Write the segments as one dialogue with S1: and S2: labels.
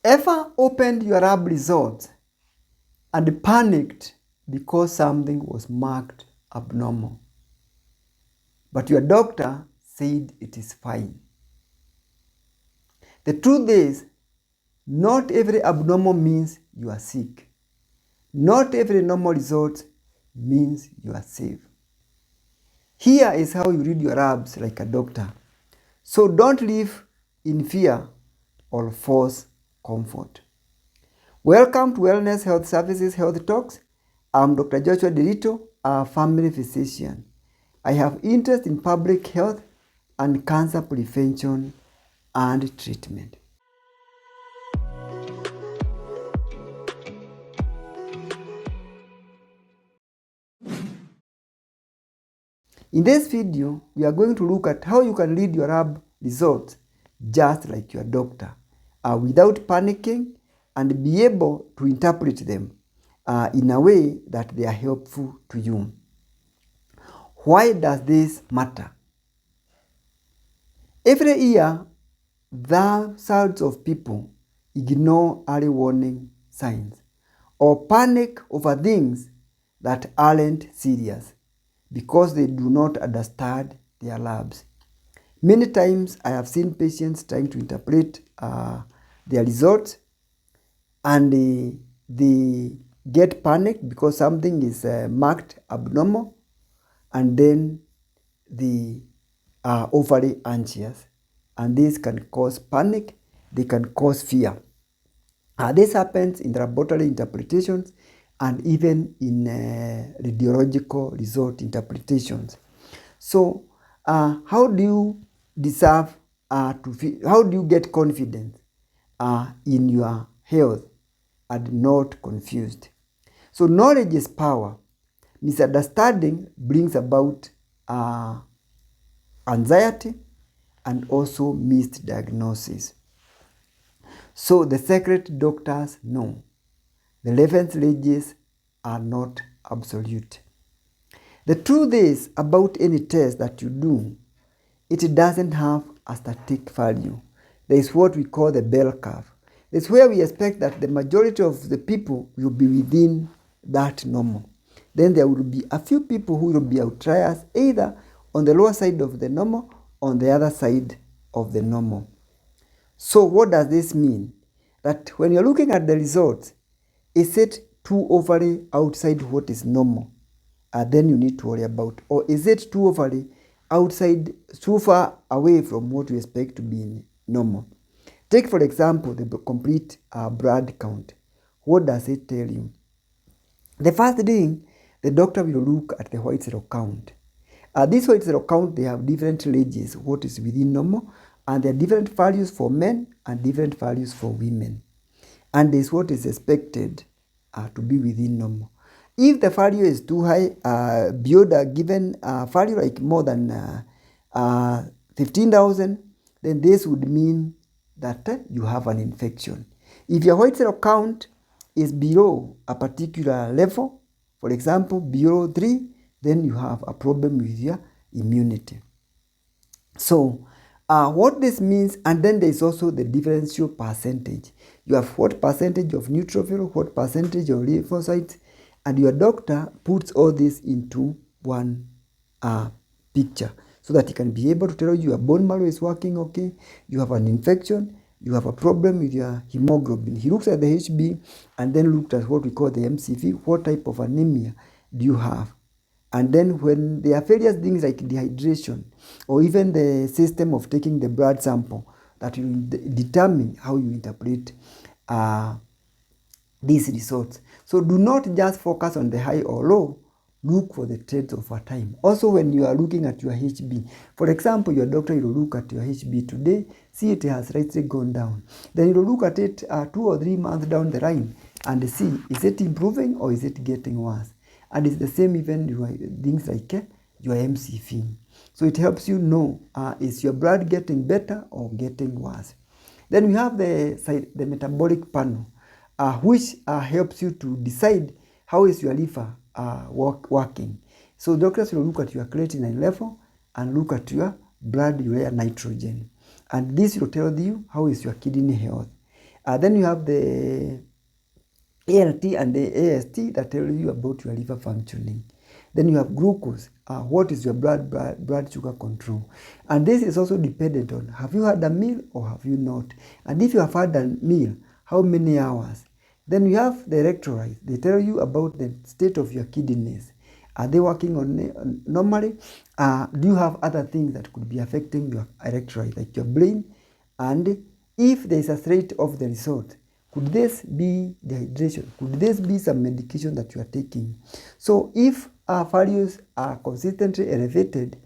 S1: Ever opened your lab results and panicked because something was marked abnormal, but your doctor said it is fine? The truth is, not every abnormal means you are sick. Not every normal result means you are safe. Here is how you read your labs like a doctor. So don't live in fear or false comfort. Welcome to Wellness Health Services Health Talks. I'm Dr. Joshua Delito, a family physician. I have interest in public health and cancer prevention and treatment. In this video, we are going to look at how you can read your lab results just like your doctor without panicking and be able to interpret them in a way that they are helpful to you. Why does this matter? Every year, thousands of people ignore early warning signs or panic over things that aren't serious because they do not understand their labs. Many times I have seen patients trying to interpret their results and they get panicked because something is marked abnormal, and then they are overly anxious, and this can cause panic, they can cause fear. This happens in laboratory interpretations and even in radiological result interpretations. So how do you deserve to feel, how do you get confidence in your health and not confused? So knowledge is power. Misunderstanding brings about anxiety and also missed diagnosis. So the secret doctors know. The reference ranges are not absolute. The truth is, about any test that you do, it doesn't have a static value. There is what we call the bell curve. It's where we expect that the majority of the people will be within that normal. Then there will be a few people who will be outliers, either on the lower side of the normal or on the other side of the normal. So what does this mean? That when you're looking at the results, is it too overly outside what is normal? Then you need to worry about. Or is it too overly outside, too far away from what you expect to be normal? Take, for example, the complete blood count. What does it tell you? The first thing, the doctor will look at the white cell count. This white cell count, they have different ranges, what is within normal, and there are different values for men and different values for women. And this is what is expected to be within normal. If the value is too high, beyond a given value, like more than 15,000, then this would mean that you have an infection. If your white cell count is below a particular level, for example, below 3, then you have a problem with your immunity. So, what this means, and then there is also the differential percentage. You have what percentage of neutrophil, what percentage of lymphocytes, and your doctor puts all this into one picture so that he can be able to tell you your bone marrow is working okay, you have an infection, you have a problem with your hemoglobin. He looks at the HB and then looked at what we call the MCV, what type of anemia do you have? And then when there are various things like dehydration or even the system of taking the blood sample, that will determine how you interpret these results. So do not just focus on the high or low, look for the trends over time. Also when you are looking at your HB, for example, your doctor will look at your HB today, see it has slightly gone down. Then you will look at it 2 or 3 months down the line and see, is it improving or is it getting worse? And it's the same even things like your MCV. So it helps you know, is your blood getting better or getting worse? Then we have the metabolic panel, which helps you to decide how is your liver working. So doctors will look at your creatinine level and look at your blood urea nitrogen. And this will tell you how is your kidney health. Then you have the ALT and the AST that tell you about your liver functioning. Then you have glucose. What is your blood sugar control? And this is also dependent on, have you had a meal or have you not? And if you have had a meal, how many hours? Then you have the electrolytes. They tell you about the state of your kidneys. Are they working on normally? Do you have other things that could be affecting your electrolytes, like your brain? And if there is a threat of the result, could this be dehydration? Could this be some medication that you are taking? So if values are consistently elevated,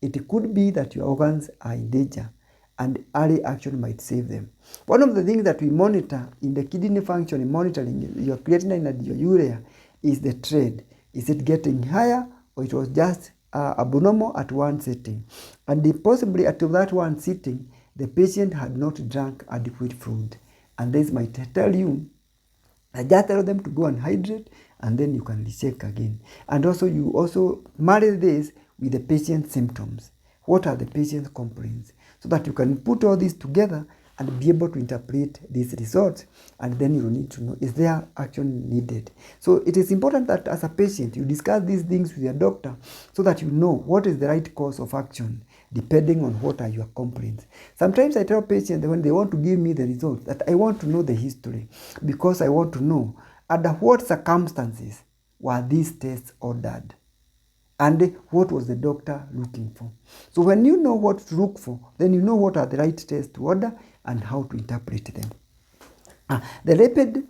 S1: it could be that your organs are in danger and early action might save them. One of the things that we monitor in the kidney function, monitoring your creatinine and your urea, is the trend. Is it getting higher, or it was just abnormal at one sitting? And possibly at that one sitting, the patient had not drank adequate fluid. And this might tell you, just tell them to go and hydrate, and then you can recheck again. And also, you also marry this with the patient's symptoms. What are the patient's complaints? So that you can put all this together and be able to interpret these results. And then you need to know, is there action needed? So it is important that as a patient, you discuss these things with your doctor so that you know what is the right course of action depending on what are your complaints. Sometimes I tell patients that when they want to give me the results, that I want to know the history, because I want to know under what circumstances were these tests ordered and what was the doctor looking for. So when you know what to look for, then you know what are the right tests to order and how to interpret them. The lipid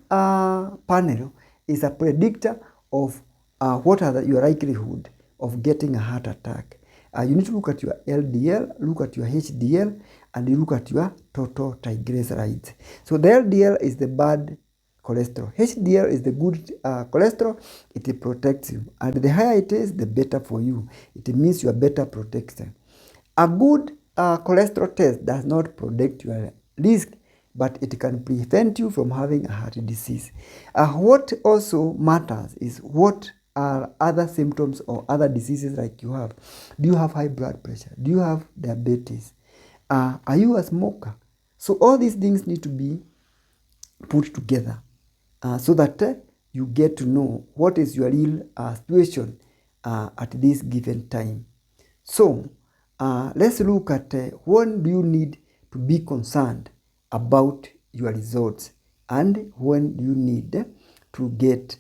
S1: panel is a predictor of what are your likelihood of getting a heart attack. You need to look at your LDL, look at your HDL, and you look at your total triglycerides. So the LDL is the bad cholesterol. HDL is the good cholesterol. It protects you. And the higher it is, the better for you. It means you are better protected. A good cholesterol test does not predict your risk, but it can prevent you from having a heart disease. What also matters is what are other symptoms or other diseases like you have. Do you have high blood pressure? Do you have diabetes? Are you a smoker? So all these things need to be put together so that you get to know what is your real situation at this given time. So let's look at when do you need to be concerned about your results and when do you need to get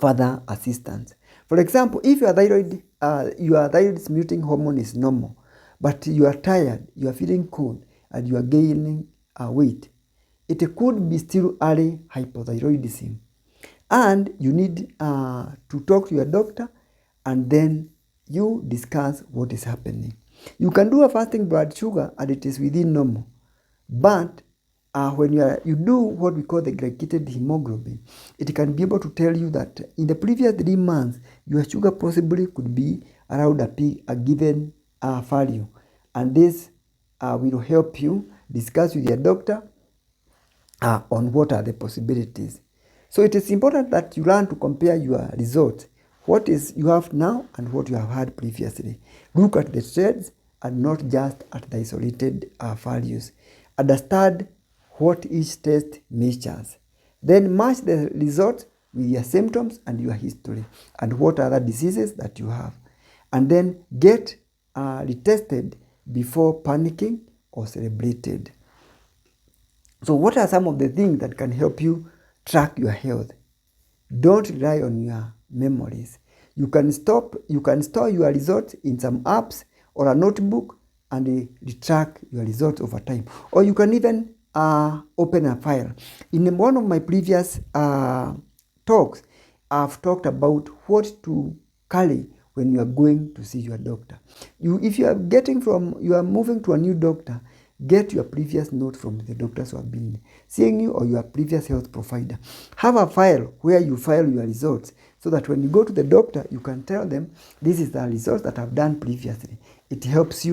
S1: further assistance. For example, if your thyroid stimulating hormone is normal, but you are tired, you are feeling cold, and you are gaining weight, it could be still early hypothyroidism. And you need to talk to your doctor, and then you discuss what is happening. You can do a fasting blood sugar and it is within normal. But when you do what we call the glycated hemoglobin, it can be able to tell you that in the previous 3 months, your sugar possibly could be around a given value. And this will help you discuss with your doctor on what are the possibilities. So it is important that you learn to compare your results, what is you have now and what you have had previously. Look at the trends and not just at the isolated values. Understand what each test measures. Then match the results with your symptoms and your history and what other diseases that you have. And then get retested before panicking or celebrated. So what are some of the things that can help you track your health? Don't rely on your memories. You can store your results in some apps or a notebook and track your results over time. Or you can even open a file. In one of my previous talks, I've talked about what to carry when you are going to see your doctor. If you are moving to a new doctor, get your previous note from the doctors who have been seeing you or your previous health provider. Have a file where you file your results so that when you go to the doctor, you can tell them, this is the results that I've done previously. It helps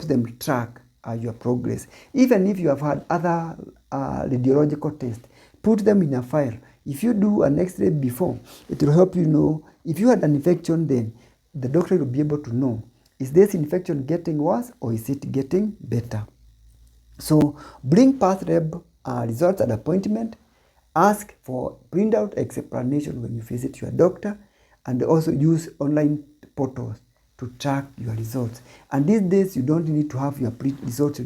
S1: them track your progress. Even if you have had other radiological tests, put them in a file. If you do an X-ray before, it will help you know if you had an infection then, the doctor will be able to know, is this infection getting worse or is it getting better? So bring past lab results and appointment. Ask for printout explanation when you visit your doctor, and also use online portals to track your results. And these days, you don't need to have your results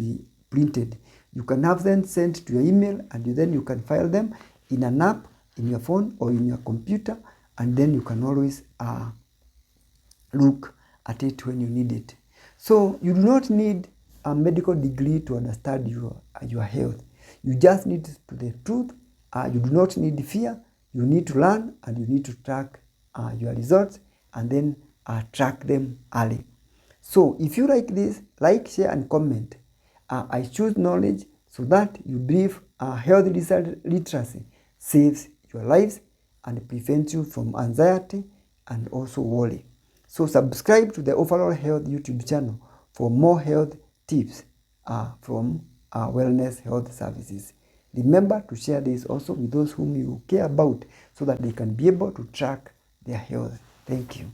S1: printed. You can have them sent to your email, and then you can file them in an app in your phone or in your computer, and then you can always look at it when you need it. So you do not need a medical degree to understand your health. You just need to the truth. You do not need fear. You need to learn, and you need to track your results, and then track them early. So if you like this, like, share, and comment. I choose knowledge so that you believe health literacy saves your lives and prevents you from anxiety and also worry. So subscribe to the Overall Health YouTube channel for more health tips from Wellness Health Services. Remember to share this also with those whom you care about so that they can be able to track their health. Thank you.